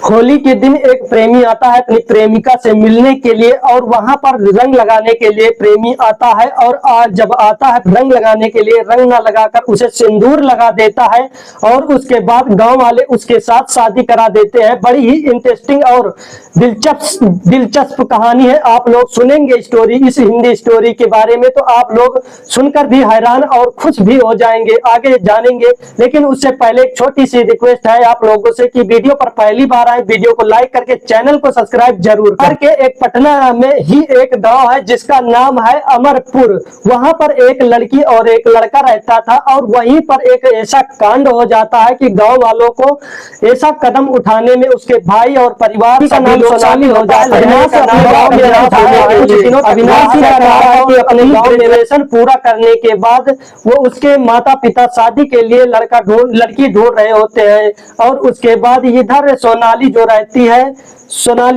होली के दिन एक प्रेमी आता है अपनी प्रेमिका से मिलने के लिए और वहां पर रंग लगाने के लिए प्रेमी आता है और जब आता है रंग लगाने के लिए रंग न लगाकर उसे सिंदूर लगा देता है और उसके बाद गांव वाले उसके साथ शादी करा देते हैं। बड़ी ही इंटरेस्टिंग और दिलचस्प कहानी है। आप लोग सुनेंगे स्टोरी, इस हिंदी स्टोरी के बारे में, तो आप लोग सुनकर भी हैरान और खुश भी हो जाएंगे। आगे जानेंगे, लेकिन उससे पहले एक छोटी सी रिक्वेस्ट है आप लोगों से कि वीडियो पर पहली बार आए वीडियो को लाइक करके चैनल को सब्सक्राइब जरूर करके। एक पटना में ही एक गांव है जिसका नाम है अमरपुर। वहां पर एक लड़की और एक लड़का रहता था और वहीं पर एक ऐसा कांड हो जाता है कि गांव वालों को ऐसा कदम उठाने में उसके भाई और परिवार का नाम शामिल हो जाता है। अविनाश का रहा है कि अपने ग्रेजुएशन पूरा करने के बाद वो उसके माता पिता शादी के लिए लड़की ढूंढ रहे होते हैं और उसके बाद इधर सोनाली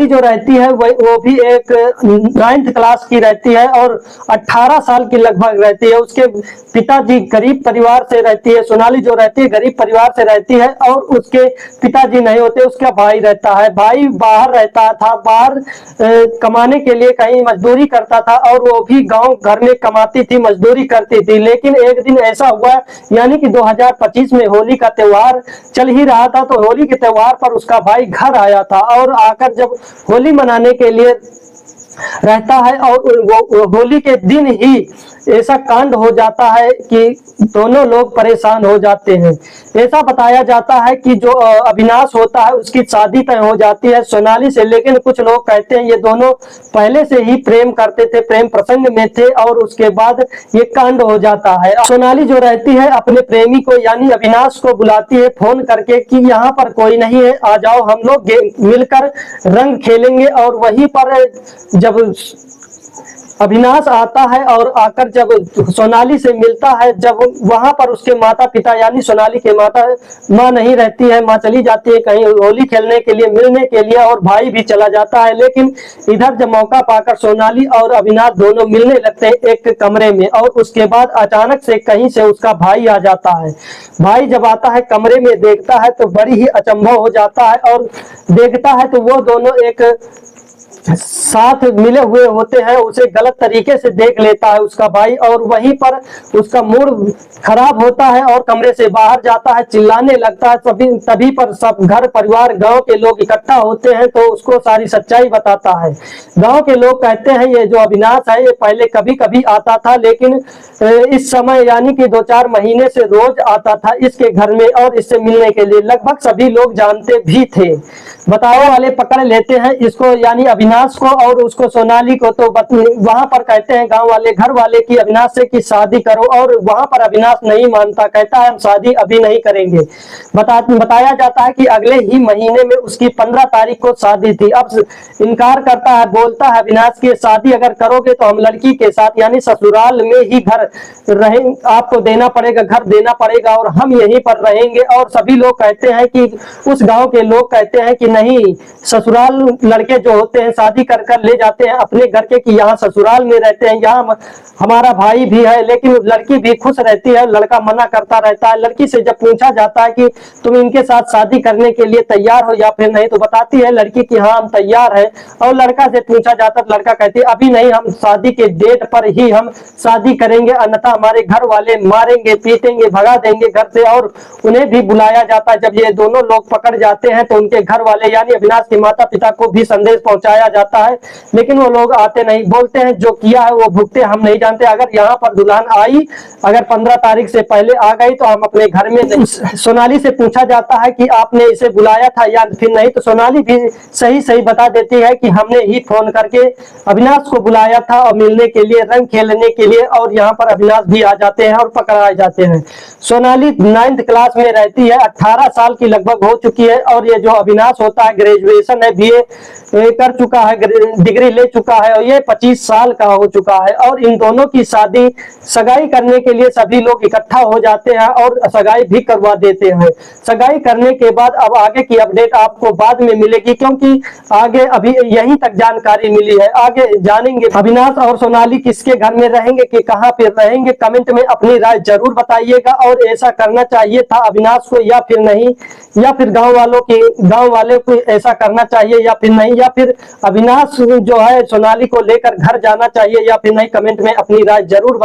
जो रहती है वो भी एक 9th क्लास की रहती है और 18 साल की लगभग रहती है। उसके पिताजी गरीब परिवार से रहती है। सोनाली जो रहती है गरीब परिवार से रहती है और उसके पिताजी नहीं होते, उसका भाई रहता है। भाई बाहर रहता था, बाहर कमाने के लिए कहीं मजदूरी करता था और वो भी गांव घर में कमाती थी, मजदूरी करती थी। लेकिन एक दिन ऐसा हुआ, यानी कि 2025 में होली का त्योहार चल ही रहा था, तो होली के त्योहार पर उसका भाई घर आया था और आकर जब होली मनाने के लिए रहता है और वो होली के दिन ही ऐसा कांड हो जाता है कि दोनों लोग परेशान हो जाते हैं। ऐसा बताया जाता है कि जो अविनाश होता है उसकी शादी तय हो जाती है सोनाली से, लेकिन कुछ लोग कहते हैं ये दोनों पहले से ही प्रेम करते थे, प्रेम प्रसंग में थे और उसके बाद ये कांड हो जाता है। सोनाली जो रहती है अपने प्रेमी को यानी अविनाश को बुलाती है फोन करके कि यहाँ पर कोई नहीं है, आ जाओ हम लोग मिलकर रंग खेलेंगे। और वहीं पर जब अविनाश आता है और आकर जब सोनाली से मिलता है, जब वहां पर उसके माता पिता यानी सोनाली के माँ नहीं रहती है, माँ चली जाती है कहीं होली खेलने के लिए, मिलने के लिए, और भाई भी चला जाता है। लेकिन इधर जब मौका पाकर सोनाली और अविनाश दोनों मिलने लगते हैं एक कमरे में और उसके बाद अचानक से कहीं से उसका भाई आ जाता है। भाई जब आता है कमरे में देखता है तो बड़ी ही अचंभव हो जाता है और देखता है तो वो दोनों एक साथ मिले हुए होते हैं। उसे गलत तरीके से देख लेता है उसका भाई और वहीं पर उसका मूड खराब होता है और कमरे से बाहर जाता है, चिल्लाने लगता है। तभी पर सब घर परिवार गांव के लोग इकट्ठा होते हैं तो उसको सारी सच्चाई बताता है। गांव के लोग कहते हैं ये जो अविनाश है ये पहले कभी कभी आता था, लेकिन इस समय यानी कि 2-4 महीने से रोज आता था इसके घर में और इससे मिलने के लिए। लगभग सभी लोग जानते भी थे। बताने वाले पकड़ लेते हैं इसको यानी अविनाश को और उसको सोनाली को। तो वहां पर कहते हैं गांव वाले, घर वाले की अविनाश से कि शादी करो, और वहां पर अविनाश नहीं मानता, कहता है हम शादी अभी नहीं करेंगे। बताया जाता है कि अगले ही महीने में उसकी 15 तारीख को शादी थी। अब इनकार करता है, बोलता है अविनाश की शादी अगर करोगे तो हम लड़की के साथ यानी ससुराल में ही घर रहें, आपको देना पड़ेगा, घर देना पड़ेगा और हम यहीं पर रहेंगे। और सभी लोग कहते हैं कि उस गांव के लोग कहते हैं कि नहीं, ससुराल लड़के जो होते हैं शादी कर ले जाते हैं अपने घर के कि यहाँ ससुराल में रहते हैं, यहाँ हमारा भाई भी है। लेकिन लड़की भी खुश रहती है, लड़का मना करता रहता है। लड़की से जब पूछा जाता है कि तुम इनके साथ शादी करने के लिए तैयार हो या फिर नहीं, तो बताती है लड़की कि हाँ हम तैयार है। और लड़का से पूछा जाता है, लड़का कहती है अभी नहीं, हम शादी के डेट पर ही हम शादी करेंगे, अन्यथा हमारे घर वाले मारेंगे, पीटेंगे, भगा देंगे घर से। और उन्हें भी बुलाया जाता है। जब ये दोनों लोग पकड़ जाते हैं तो उनके घर वाले यानी अविनाश के माता पिता को भी संदेश पहुंचाया जाता है, लेकिन वो लोग आते नहीं। बोलते हैं जो किया है वो भुगते, हम नहीं जानते। अगर यहाँ पर दुल्हन आई, अगर 15 तारीख से पहले आ गई तो हम अपने घर में नहीं। सोनाली से पूछा जाता है कि आपने इसे बुलाया था या फिर नहीं, तो सोनाली भी सही सही बता देती है कि हमने ही फोन करके अविनाश को बुलाया था और मिलने के लिए, रंग खेलने के लिए। और यहाँ पर अविनाश भी आ जाते हैं और पकड़ाए जाते हैं। सोनाली 9th क्लास में रहती है, 18 साल की लगभग हो चुकी है। और ये जो अविनाश होता है ग्रेजुएशन है, BA कर चुका है, डिग्री ले चुका है और ये 25 साल का हो चुका है। और इन दोनों की शादी सगाई करने के लिए सभी लोग इकट्ठा हो जाते हैं और सगाई भी करवा देते हैं। सगाई करने के बाद अब आगे की अपडेट आपको बाद में मिलेगी, क्योंकि आगे अभी यहीं तक जानकारी मिली है, आगे जानेंगे। अविनाश और सोनाली किसके घर में रहेंगे कि कहाँ पे रहेंगे, कमेंट में अपनी राय जरूर बताइएगा। और ऐसा करना चाहिए था अविनाश को या फिर नहीं, या फिर गांव वाले कोई ऐसा करना चाहिए या फिर नहीं, या फिर अविनाश जो है सोनाली को लेकर घर जाना चाहिए या फिर नहीं, कमेंट में अपनी राय जरूर